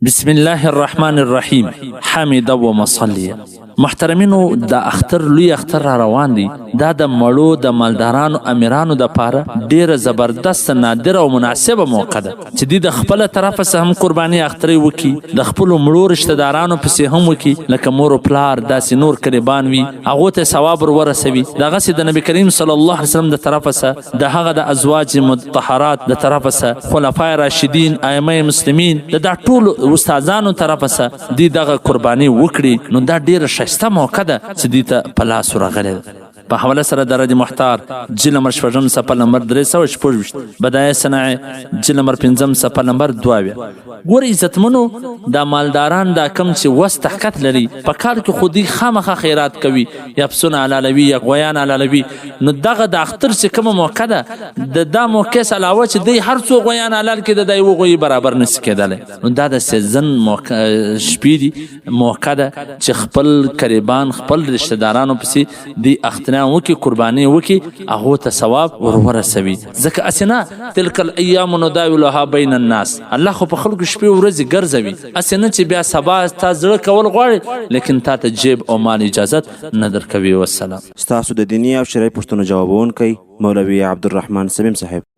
بسم الله الرحمن الرحیم. حمد و مصلی. محترمینو، د اختر لوی اختر را روان دی. دا د مړو د مالدارانو امیرانو د پاره ډیره زبردست نادره او مناسبه موقع ده چې دوی د خپل طرفه څخه هم قرباني اخترې وکړي، د خپلو مړو رشته دارانو پسې هم وکړي، لکه مور و پلار داسې نور قریبان وي، هغو ته ثواب ورسوي. دغسې د نبي کریم صلی الله علیه وسلم د طرفه څخه، د هغه د ازواج مطهرات د طرفه څخه، خلفای راشدین، ائمه مسلمین، د دا ټولو استادانو طرفه څخه دوی دغه قرباني وکړي، نو دا ډیره ښایسته موقع ده چې دوی ته په لاس ورغلې ده. په حواله سره د رد محتار جلد نمبر 6 صفحه نمبر 326، بدایع صنایع جلد نمبر 5 صفحه نمبر 22. ګورئ عزتمنو، دا مالداران دا کم چې وس تحقیق لري په کار کې خودي خامخا خیرات کوي، یا پسونه حلالوي یا غویان حلالوي، نو دغه د اختر چې کومه موقع ده، د دا موقع علاوه چې دی هر څو غویان حلال کړي د یو غوی برابر نشي کېدلی. نو دا د سیزن شپې دي، موقع ده چې خپل قریبان، خپل رشته دارانو پسې دی اختر وکي، قرباني وکي، هغو ته ثواب ورسوي. ځکه هسې نه تلک الایام نداولها بین الناس، الله خو په خلکو شپې ورځې ګرځوي، هسې نه چې بیا سبا تا زړه کول غواړي لیکن تا ته جیب او مال اجازت نه درکوي. والسلام. ستاسو د دیني او شرعي پوښتنو ځوابونکی مولوي عبدالرحمن سمیم صاحب.